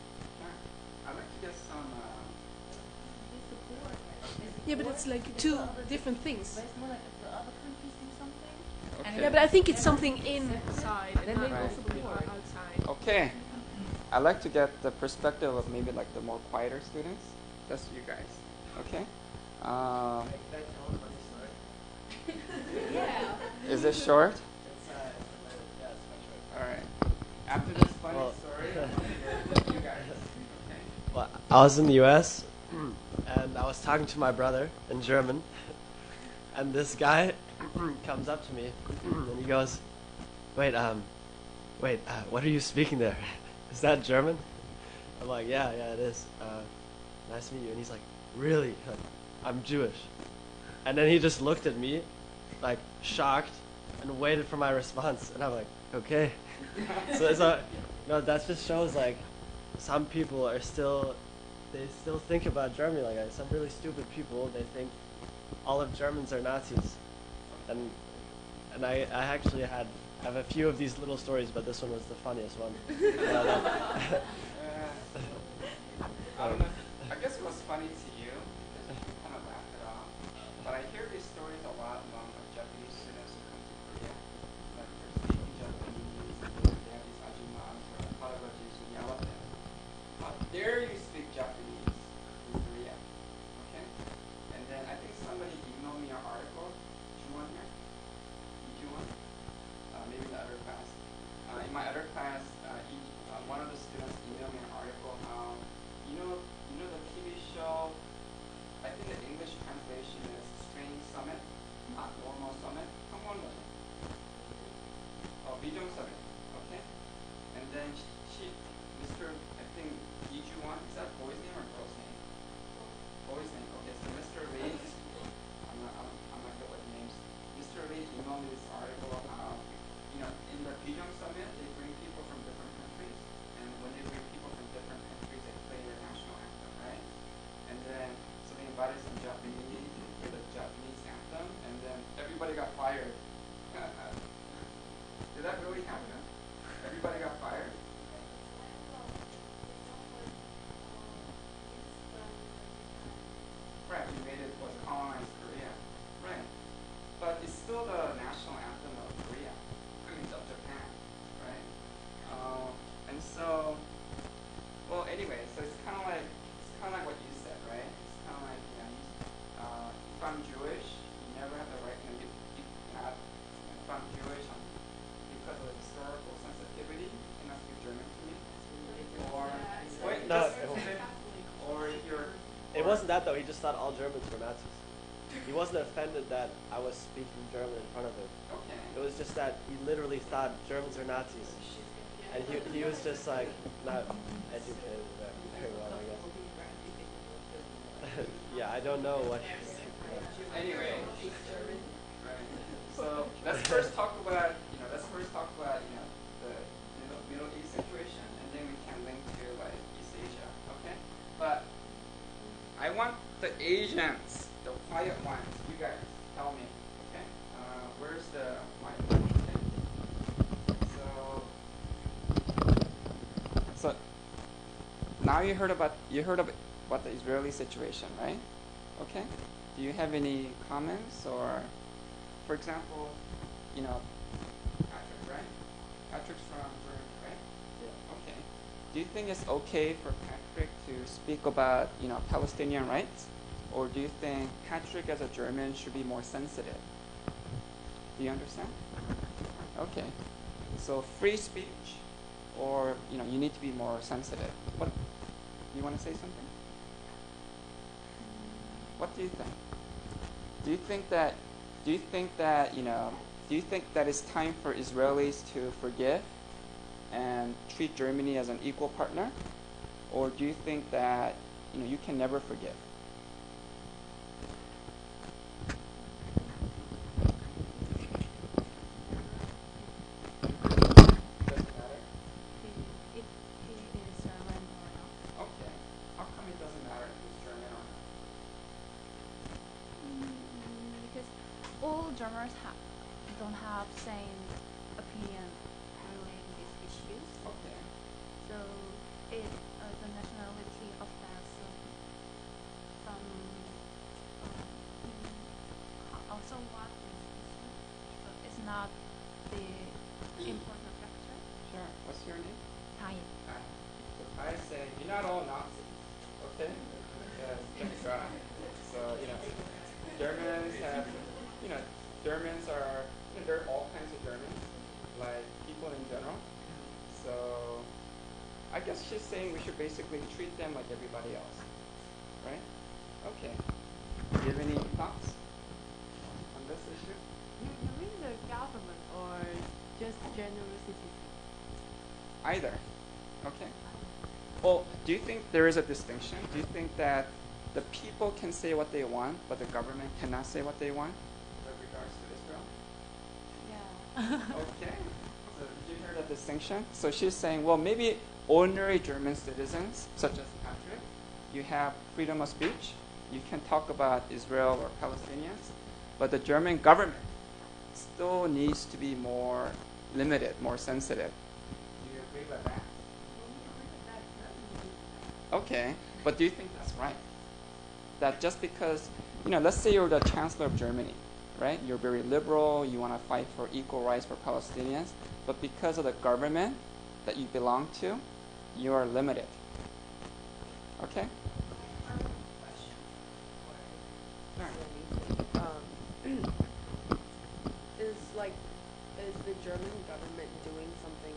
I'd like to get some. Yeah, but it's like two different things. It's more like if the other countries do something. Okay. Yeah, but I think it's something inside and Then not they support outside. Okay. I'd like to get the perspective of maybe like the more quieter students. Just you guys. Okay. Is it short? All right. After this funny story, you guys. Okay. Well, I was in the U.S. and I was talking to my brother in German, and this guy comes up to me and he goes, "Wait, what are you speaking there? Is that German?" I'm like, "Yeah, it is. Nice to meet you." And he's like, "Really? I'm Jewish." And then he just looked at me, like shocked, and waited for my response. And I'm like, "Okay." So that just shows like some people are still think about Germany like that. Some really stupid people, they think all of Germans are Nazis. And I actually have a few of these little stories, but this one was the funniest one. I don't know. I guess it was funny to you because you kind of laughed it off. But I hear these stories a lot among like Japanese students who come to Korea. Like they're speaking Japanese and they have these ajumas or halagojis who yell at them. How dare you speak Japanese in Korea? Okay? And then I think somebody emailed me an article. Did you want here? Did you want? Maybe the other class. In my other class, one of the students emailed me an article how you know the TV show, I think the English translation is Strange Summit, not Normal Summit. 한번 보자. 비정 Summit, okay? And then Mr. I think Ijuwan, is that boy's name or girl's name? Boy's name, okay. So Mr. Lee, I'm not good with names. Mr. Lee emailed me this article how, in the Bijong Summit, they bring people from different countries, and when they bring people from different countries, they play their national anthem, right? And then, so they invited some Japanese to play the Japanese anthem, and then everybody got fired. Did that really happen? Everybody got fired? Right, we made it was colonized Korea. Right. But it's still the national anthem of Korea. I mean, of Japan, right? And so, well, anyway, so it's kind of like what you said, right? It's kind of like, if I'm Jewish, you never have the right, if I'm Jewish, because of historical sensitivity, you cannot speak German to me. Or, wait, No, or if you're, it wasn't that though. He just thought all Germans were Nazis. He wasn't offended that I was speaking German in front of him. okay. It was just that he literally thought Germans are Nazis. And he was just like not educated very well, I guess. Yeah, I don't know what he was thinking. Anyway, right. So let's first talk about the Asians, the quiet ones, you guys, tell me. Okay, where's the mic? Okay. So now you heard about the Israeli situation, right? Okay. Do you have any comments or, for example, Patrick, right? Patrick's from Germany, right? Yeah. Okay. Do you think it's okay for Patrick to speak about, Palestinian rights? Or do you think Patrick as a German should be more sensitive? Do you understand? Okay. So free speech or, you need to be more sensitive. What, you want to say something? What do you think? Do you think that it's time for Israelis to forgive and treat Germany as an equal partner? Or do you think that, you can never forgive? Doesn't matter? If he is German or not. Okay. How come it doesn't matter if he's German or not? Because all Germans don't have same opinion regarding these issues. Okay. So if the nationality affects some also what so it's not the important factor. Sure. What's your name? Thai. Hi. So I say, you're not all Nazis, okay? Yes, thank God. So, Germans have, Germans are, there are all kinds of Germans, like people in general. So, I guess she's saying we should basically treat them like everybody else, right? Okay. Do you have any thoughts on this issue? You mean the government or just general citizens? Either. Okay. Well, do you think there is a distinction? Do you think that the people can say what they want, but the government cannot say what they want with regards to Israel? Yeah. Okay. So did you hear that distinction? So she's saying, well, maybe ordinary German citizens, such as Patrick, you have freedom of speech. You can talk about Israel or Palestinians, but the German government still needs to be more limited, more sensitive. Do you agree with that? Okay, but do you think that's right? That just because, let's say you're the Chancellor of Germany, right? You're very liberal, you want to fight for equal rights for Palestinians, but because of the government that you belong to, you are limited. Okay? Is the German government doing something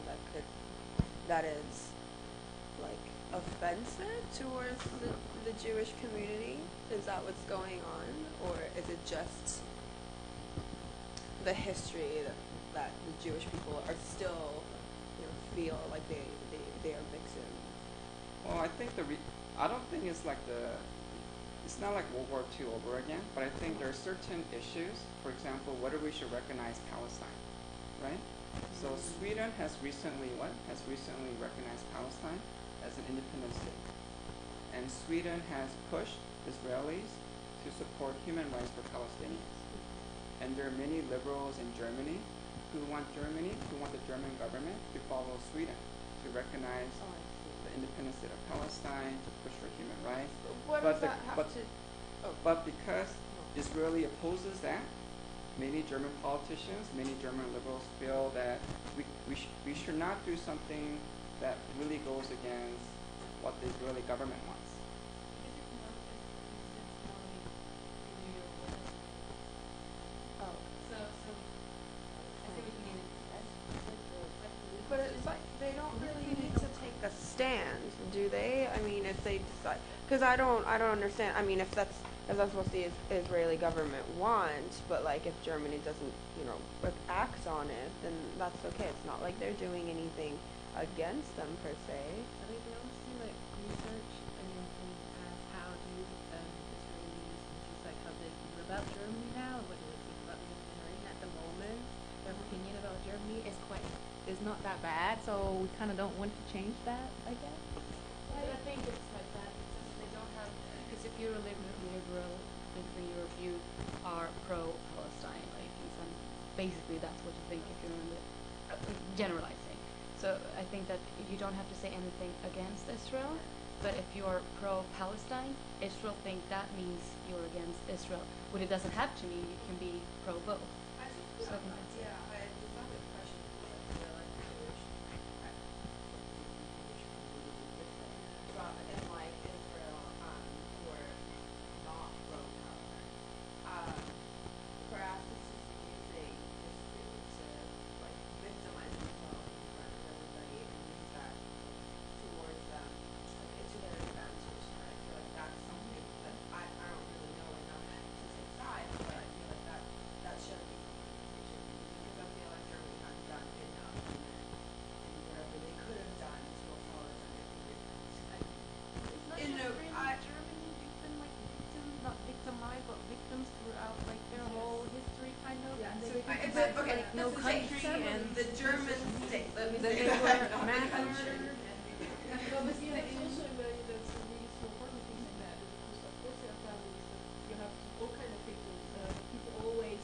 that is like offensive towards the Jewish community? Is that what's going on, or is it just the history that the Jewish people are still, feel like they are victims? Well, I think I don't think it's like it's not like World War II over again, but I think there are certain issues, for example, whether we should recognize Palestine, right? So Sweden has recently recognized Palestine as an independent state. And Sweden has pushed Israelis to support human rights for Palestinians. And there are many liberals in Germany who want the German government to follow Sweden, to recognize the independent state of Palestine, to push for human rights. But because Israeli opposes that, many German politicians, many German liberals feel that we should not do something that really goes against what the Israeli government wants. But it's like they don't really need to take a stand, do they? I mean, if they decide, because I don't understand. I mean, if that's what the Israeli government wants, but like if Germany doesn't, act on it, then that's okay. It's not like they're doing anything against them per se. I mean, we also see like research and how do Israelis, just like how they feel about Germany now, what do they think about the Ukraine at the moment. Their opinion about Germany is not that bad, so we kind of don't want to change that, I guess. I think it's like that because they don't have. Because if you're a liberal Israel, basically your view, are pro-Palestine. Like, basically that's what you think if you're in the generalizing. So I think that you don't have to say anything against Israel, but if you're pro-Palestine, Israel think that means you're against Israel. What it doesn't have to mean, you can be pro-both. So I think that's it. No country and the German state. Let me say No, but yeah, it's also a very that's a really small part of things like that because of course there are families that you have all kind of victims. People always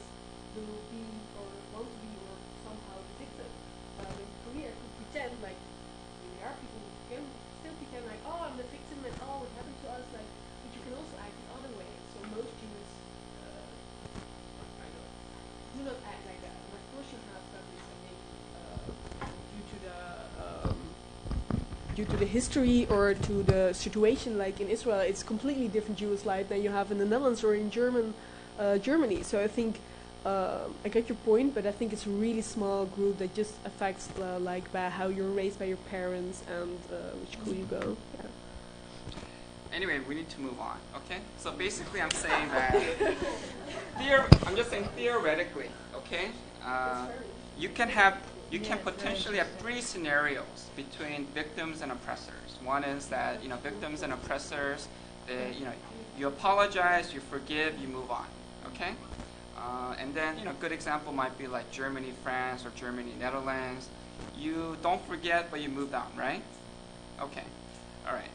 will be or want to be or somehow the victim. In Korea could pretend like there are people who can still pretend like, oh, I'm the victim and oh, it happened to us, like, but you can also act the other way. So most Jews do not act like that. And of course you have families, I think, due to the history or to the situation, like in Israel, it's completely different Jewish life than you have in the Netherlands or in Germany. So I think I get your point, but I think it's a really small group that just affects like by how you're raised by your parents and which school you go. Yeah. Anyway, we need to move on, okay? So basically I'm saying that, I'm just saying theoretically, okay? You can potentially have three scenarios between victims and oppressors. One is that, victims and oppressors, you apologize, you forgive, you move on, okay? And then, a good example might be like Germany, France, or Germany, Netherlands. You don't forget, but you moved on, right? Okay, all right.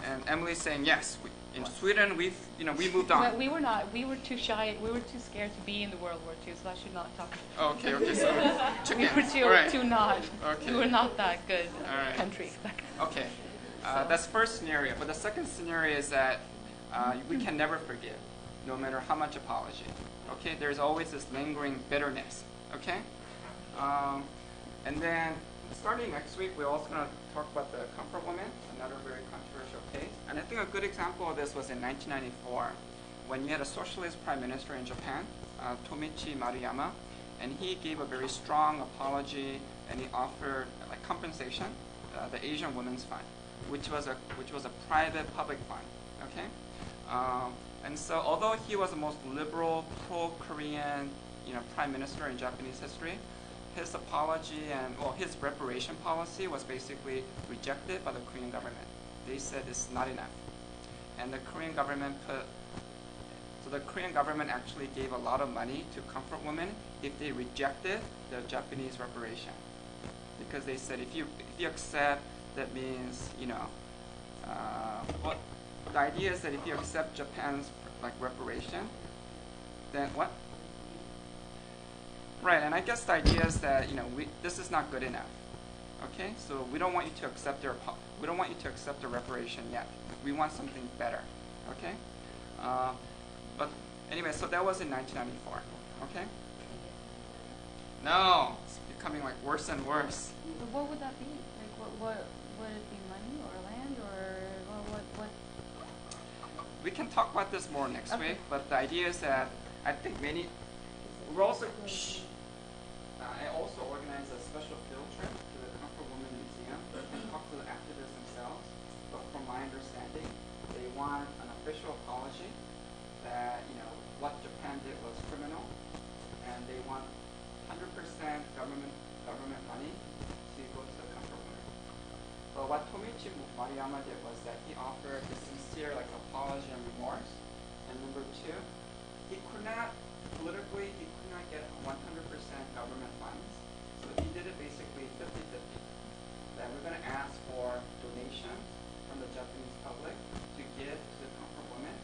And Emily's saying yes. In Sweden, we moved on. But we were not. We were too shy. We were too scared to be in the World War II, so I should not talk. Okay. So we were too not. Okay. We were not that good country. Okay, that's first scenario. But the second scenario is that we can never forgive, no matter how much apology. Okay, there's always this lingering bitterness. Okay, and then starting next week, we're also going to talk about the comfort woman, another very controversial case. And I think a good example of this was in 1994, when you had a socialist prime minister in Japan, Tomichi Maruyama, and he gave a very strong apology, and he offered like compensation, the Asian Women's Fund, which was a private public fund. Okay, and so although he was the most liberal, pro-Korean, prime minister in Japanese history, his apology and his reparation policy was basically rejected by the Korean government. They said it's not enough, and the Korean government actually gave a lot of money to comfort women if they rejected the Japanese reparation, because they said if you accept, that means the idea is that if you accept Japan's reparation, then what? Right, and I guess the idea is that this is not good enough. Okay, so we don't want you to accept the reparation yet. We want something better. Okay, but anyway, so that was in 1994. Okay. No, it's becoming worse and worse. But what would that be? What would it be? Money or land or what? We can talk about this more next week. But the idea is that I think we're also. I also organized a special field trip to the Comfort Women Museum and talked to the activists themselves. But from my understanding, they want an official apology that what Japan did was criminal, and they want 100% government money to go to the Comfort Women. But what Tomichi Maruyama did was that he offered a sincere apology and remorse. And number two, he could not get 100% government funds, so he did it basically 50-50. That we're going to ask for donations from the Japanese public to give to the Comfort Women,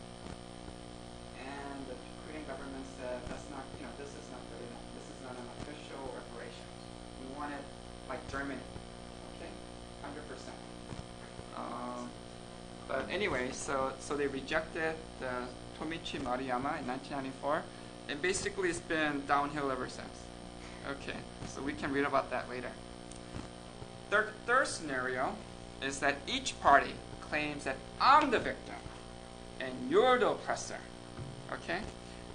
anyway, so they rejected the Tomichi Maruyama in 1994, and basically it's been downhill ever since. Okay, so we can read about that later. Third scenario is that each party claims that I'm the victim and you're the oppressor. Okay?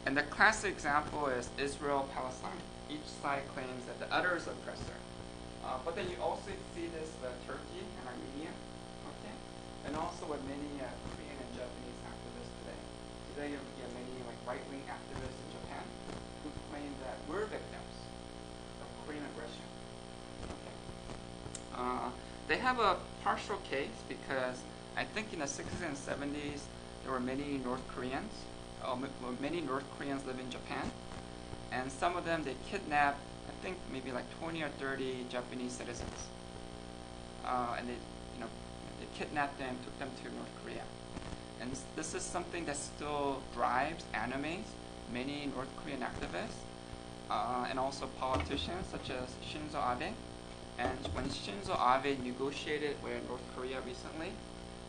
And the classic example is Israel-Palestine. Each side claims that the other is the oppressor. But then you also see this with Turkey and Armenia. Okay? And also with many Korean and Japanese activists today. Today you get many right-wing activists in Japan who claim that we're victims of Korean aggression. Okay? They have a partial case because I think in the 60s and 70s there were many North Koreans. Many North Koreans live in Japan, and some of them they kidnapped, I think maybe 20 or 30 Japanese citizens, and they kidnapped them, took them to North Korea, and this is something that still drives, animates many North Korean activists, and also politicians such as Shinzo Abe. And when Shinzo Abe negotiated with North Korea recently,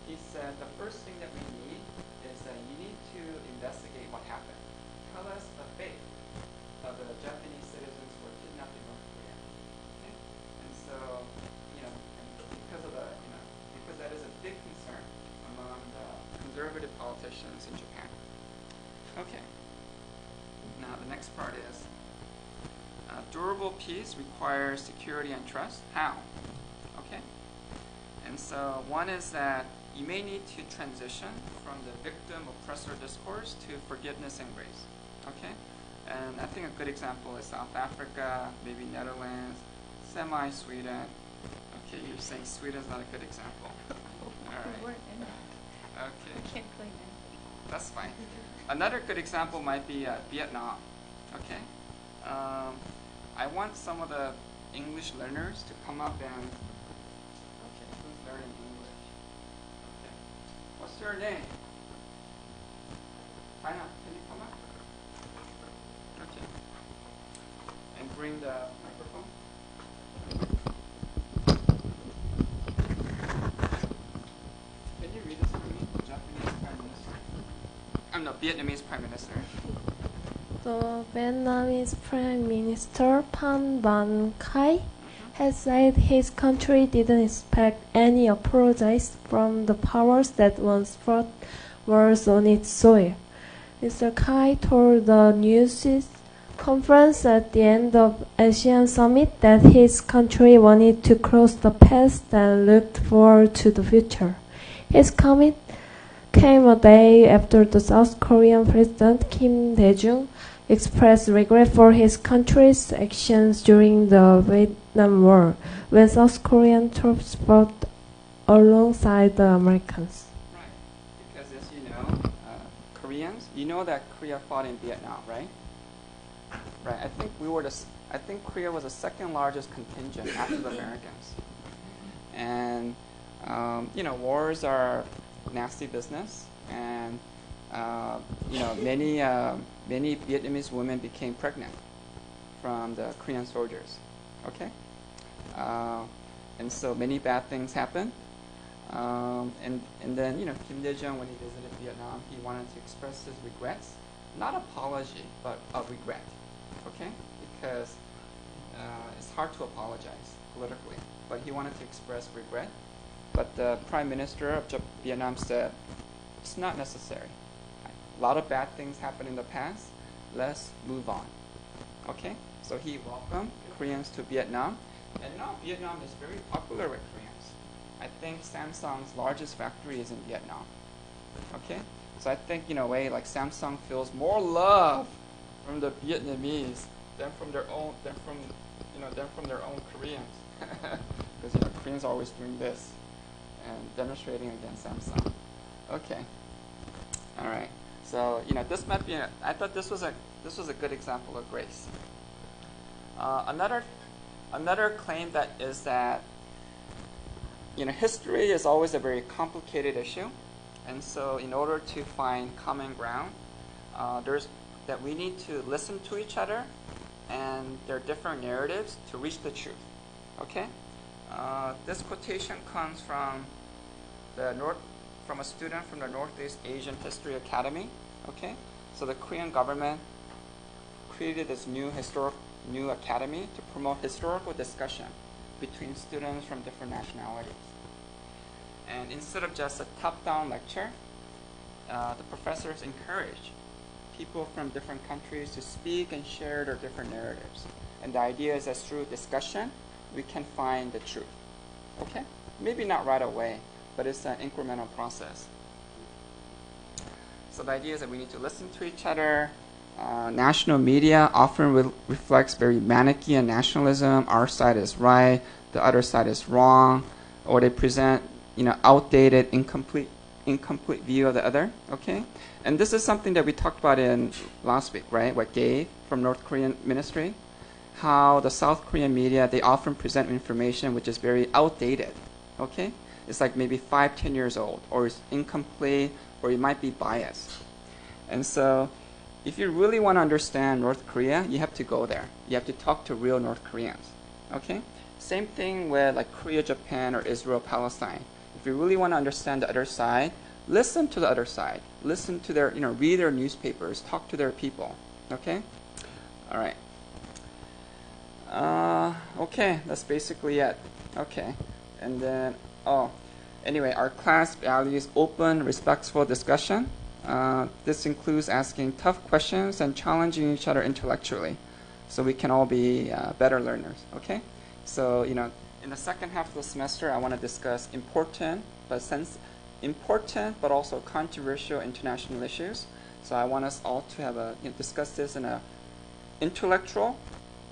he said the first thing that we need is that you need to investigate what happened. Tell us the fate of the Japanese citizens who were kidnapped in North Korea. Okay? And so, and because of because that is a big concern among the conservative politicians in Japan. Okay. Now the next part is durable peace requires security and trust. How? Okay. And so one is that you may need to transition from the victim-oppressor discourse to forgiveness and grace. Okay? And I think a good example is South Africa, maybe Netherlands, semi-Sweden. Okay, you're saying Sweden's not a good example. All right. Okay. I can't claim anything. That's fine. Another good example might be Vietnam. Okay? I want some of the English learners to come up and... Okay, who's learning English? Okay. What's your name? China, can you come up? Okay. And bring the microphone. Can you read this for me? Japanese Prime Minister. I'm no, Vietnamese Prime Minister. The Vietnamese Prime Minister Phan Văn Khai has said his country didn't expect any apologies from the powers that once fought wars on its soil. Mr. Khai told the news conference at the end of ASEAN summit that his country wanted to cross the past and looked forward to the future. His comment came a day after the South Korean President Kim Dae-jung expressed regret for his country's actions during the Vietnam War, when South Korean troops fought alongside the Americans. Right, because as you know, Koreans, you know that Korea fought in Vietnam, right? Right. I think Korea was the second largest contingent after the Americans, and wars are nasty business, and many Vietnamese women became pregnant from the Korean soldiers. Okay, and so many bad things happened. And then Kim Dae-jung, when he visited Vietnam, he wanted to express his regrets, not apology, but a regret. Okay, because it's hard to apologize politically, but he wanted to express regret. But the Prime Minister of Vietnam said, it's not necessary. A lot of bad things happened in the past. Let's move on. Okay? So he welcomed Koreans to Vietnam. And now Vietnam is very popular with Koreans. I think Samsung's largest factory is in Vietnam. Okay? So I think in a way Samsung feels more love from the Vietnamese than from their own Koreans. Because Koreans are always doing this and demonstrating against Samsung. Okay. All right. So this might be. I thought this was a good example of grace. Another claim that is that history is always a very complicated issue, and so in order to find common ground, that we need to listen to each other, and there are different narratives to reach the truth. Okay. This quotation comes from from a student from the Northeast Asian History Academy. Okay, so the Korean government created this new academy to promote historical discussion between students from different nationalities. And instead of just a top-down lecture, the professors encourage people from different countries to speak and share their different narratives. And the idea is that through discussion, we can find the truth. Okay? Maybe not right away, but it's an incremental process. So the idea is that we need to listen to each other. National media often reflects very Manichaean nationalism. Our side is right, the other side is wrong, or they present, outdated, incomplete view of the other. Okay, and this is something that we talked about in last week, right? What Gabe from North Korean Ministry, how the South Korean media, they often present information which is very outdated. Okay, it's like maybe 5-10 years old, or it's incomplete, or it might be biased. And so if you really want to understand North Korea, you have to go there. You have to talk to real North Koreans. Okay? Same thing with like Korea, Japan, or Israel, Palestine. If you really want to understand the other side, listen to the other side. Listen to their, read their newspapers, talk to their people. Okay? All right. Okay, that's basically it. Okay. And then, anyway, our class values open, respectful discussion. This includes asking tough questions and challenging each other intellectually, so we can all be better learners. Okay, so in the second half of the semester, I want to discuss important but also controversial international issues. So I want us all to have discuss this in a intellectual,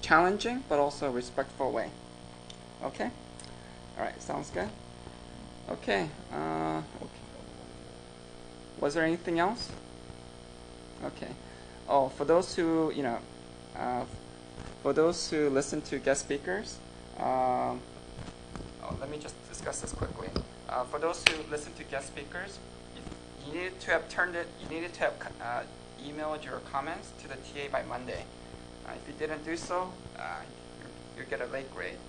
challenging, but also respectful way. Okay, all right, sounds good. Okay. Was there anything else? Okay. Oh, for those who listen to guest speakers, let me just discuss this quickly. For those who listen to guest speakers, you needed to have emailed your comments to the TA by Monday. If you didn't do so, you get a late grade.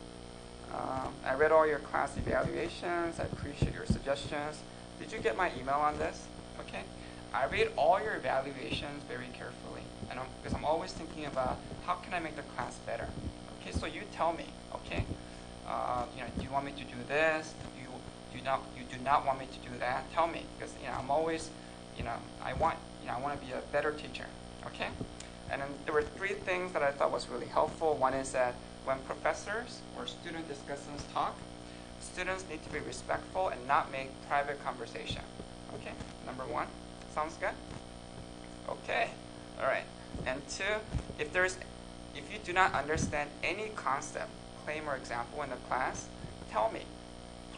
I read all your class evaluations. I appreciate your suggestions. Did you get my email on this? Okay, I read all your evaluations very carefully, and because I'm always thinking about how can I make the class better. Okay, so you tell me. Okay, do you want me to do this? You do not want me to do that? Tell me, because I'm always, I want to be a better teacher. Okay, and then there were 3 things that I thought was really helpful. One is that when professors or student discussants talk, students need to be respectful and not make private conversation. Okay, number 1. Sounds good? Okay, all right. And 2, if you do not understand any concept, claim, or example in the class, tell me.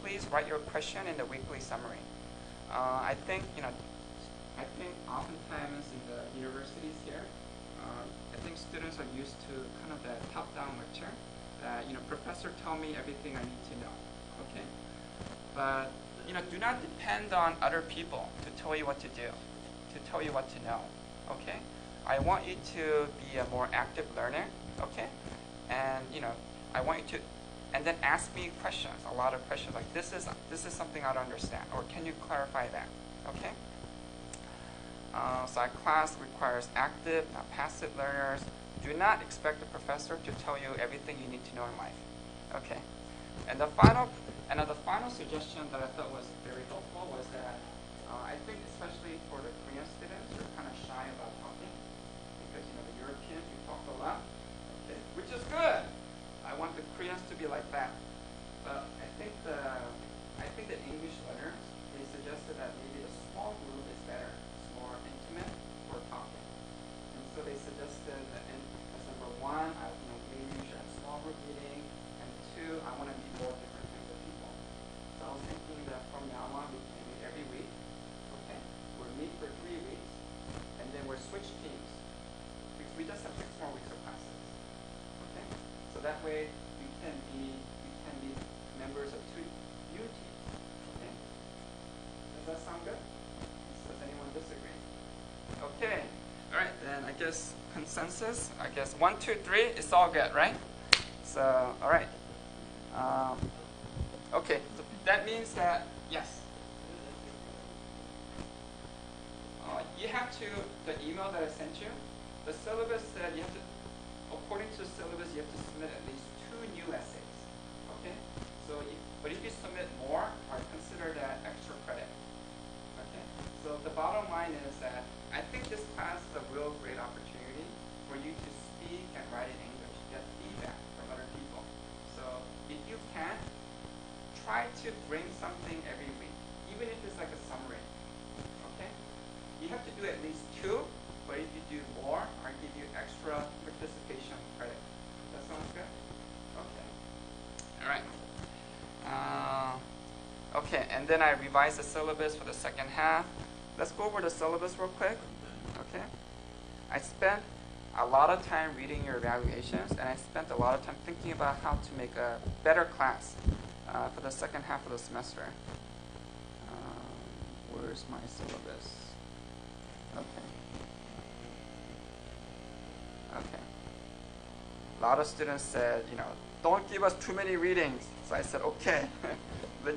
Please write your question in the weekly summary. I think oftentimes in the universities here, I think students are used to kind of that top-down lecture that, professor tell me everything I need to know. Okay, but do not depend on other people to tell you what to do, to tell you what to know. Okay, I want you to be a more active learner. Okay, and I want you to, and then ask me questions, a lot of questions like this is something I don't understand, or can you clarify that? Okay. So our class requires active, not passive learners. Do not expect the professor to tell you everything you need to know in life. Okay. And the final suggestion that I thought was very helpful was that I think especially for the Korean students, you're kind of shy about talking because the Europeans, you talk a lot, okay, which is good. I want the Koreans to be like that. But I think the English learners, they suggested that maybe a small group is better. It's more intimate for talking. And so they suggested that as number 1, maybe we should have small group meeting, and 2, I want to meet more different kinds of people. So I was thinking that from now on we can meet every week. Okay, we'll meet for 3 weeks, and then we'll switch teams. Because we just have 6 more weeks of classes. Okay, so that way we can be members of 2 new teams. Okay, does that sound good? Does anyone disagree? Okay, all right. Then I guess consensus. I guess 1, 2, 3. It's all good, right? So all right. Okay, so that means that yes. you have to, the email that I sent you, the syllabus said you have to, according to the syllabus, you have to submit at least 2 new essays. Okay? So, but if you submit more, I consider that extra credit. Okay? So the bottom line is that I think this class is a real great opportunity for you to speak and write in English, get feedback from other people. So if you can, try to bring something every week, even if it's like a summary. Okay? You have to do at least 2, but if you do more, I'll give you extra participation credit. That sounds good? Okay. All right. Okay, and then I revised the syllabus for the second half. Let's go over the syllabus real quick. Okay. I spent a lot of time reading your evaluations, and I spent a lot of time thinking about how to make a better class for the second half of the semester. Where's my syllabus? Okay. Okay. A lot of students said, don't give us too many readings. So I said, okay,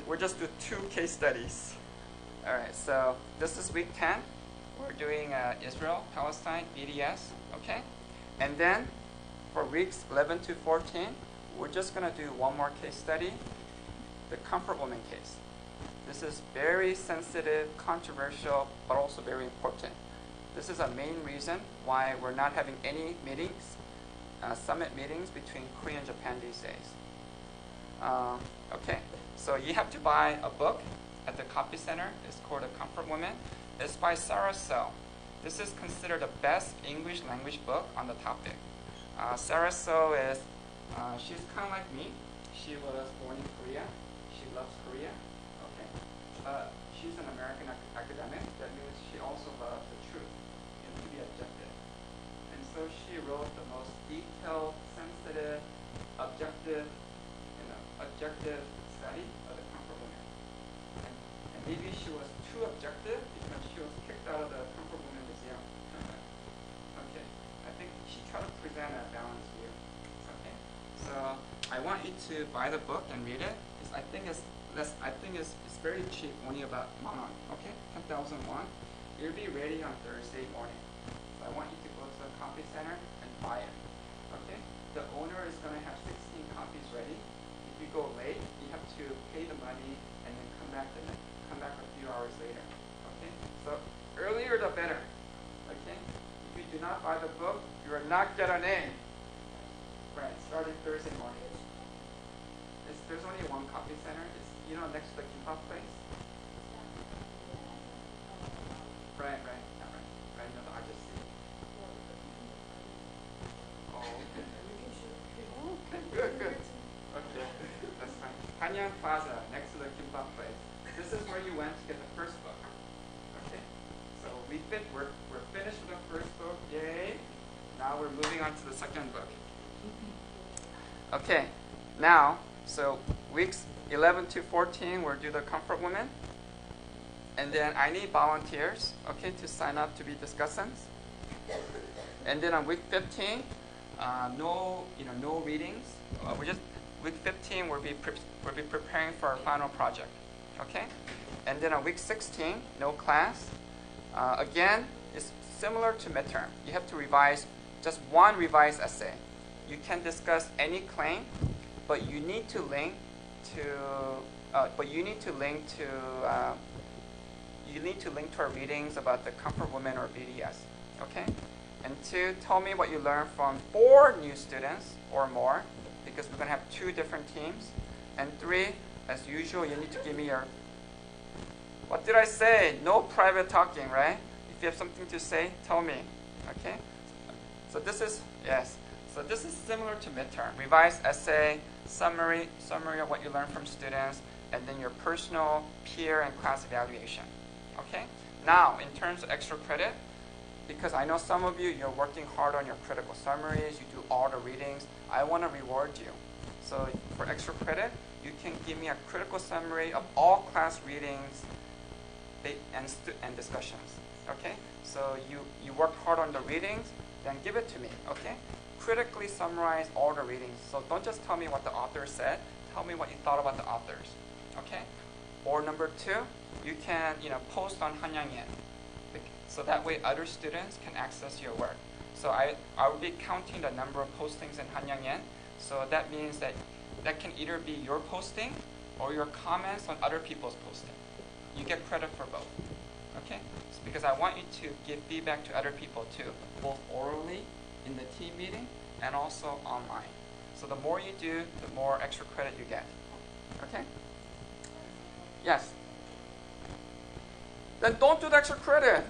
we'll just do 2 case studies. All right, so this is week 10. We're doing Israel, Palestine, BDS, okay? And then for weeks 11 to 14, we're just going to do 1 more case study, the comfort woman case. This is very sensitive, controversial, but also very important. This is a main reason why we're not having any meetings, summit meetings between Korea and Japan these days. Okay, so you have to buy a book at the copy center. It's called The Comfort Woman. It's by Sarah So. This is considered the best English language book on the topic. Sarah So is, she's kind of like me. She was born in Korea. She loves Korea. Okay, she's an American academic. That means she also loves the truth and to be objective. And so she wrote the most detailed, sensitive, objective study of the comfort woman. And maybe she was too objective because she was kicked out of the comfort woman museum. Okay, I think she tried to present a balanced view. Okay, so I want you to buy the book and read it. I think it's very cheap, only about 1 won. Okay, 10,000 won. It'll be ready on Thursday morning. So I want you to go to the copy center and buy it. Okay, the owner is going to have 16 copies ready. If you go late, you have to pay the money and then come back a few hours later. Okay, so earlier the better. Okay, if you do not buy the book, you will not get an A. Right, starting Thursday morning. There's only 1 copy center. It's next to the kimbap place. Right. No, I just see. Oh, okay. Okay, good. Okay, that's fine. Hanyang Plaza, next to the kimbap place. This is where you went to get the first book. Okay, so we're finished with the first book. Yay! Now we're moving on to the second book. Okay, now. So weeks 11 to 14, we'll do the comfort woman. And then I need volunteers, okay, to sign up to be discussants. And then on week 15, no readings. Week 15, we'll be preparing for our final project, okay. And then on week 16, no class. Again, it's similar to midterm. You have to revise just 1 revised essay. You can discuss any claim. But you need to link to our readings about the comfort woman or BDS. Okay, and 2, tell me what you learned from 4 new students or more, because we're gonna have 2 different teams. And 3, as usual, you need to give me your. What did I say? No private talking, right? If you have something to say, tell me. Okay. So this is So this is similar to midterm. Revised essay, summary of what you learned from students, and then your personal, peer, and class evaluation. Okay? Now, in terms of extra credit, because I know some of you're working hard on your critical summaries, you do all the readings, I want to reward you. So for extra credit, you can give me a critical summary of all class readings and discussions. Okay? So you work hard on the readings, then give it to me. Okay? Critically summarize all the readings. So don't just tell me what the author said. Tell me what you thought about the authors. Okay? Or number 2, you can post on Hanyangin. So that way other students can access your work. So I will be counting the number of postings in 한양인. So that means that can either be your posting or your comments on other people's posting. You get credit for both. Okay? It's because I want you to give feedback to other people too, both orally in the team meeting and also online. So the more you do, the more extra credit you get. Okay? Yes? Then don't do the extra credit.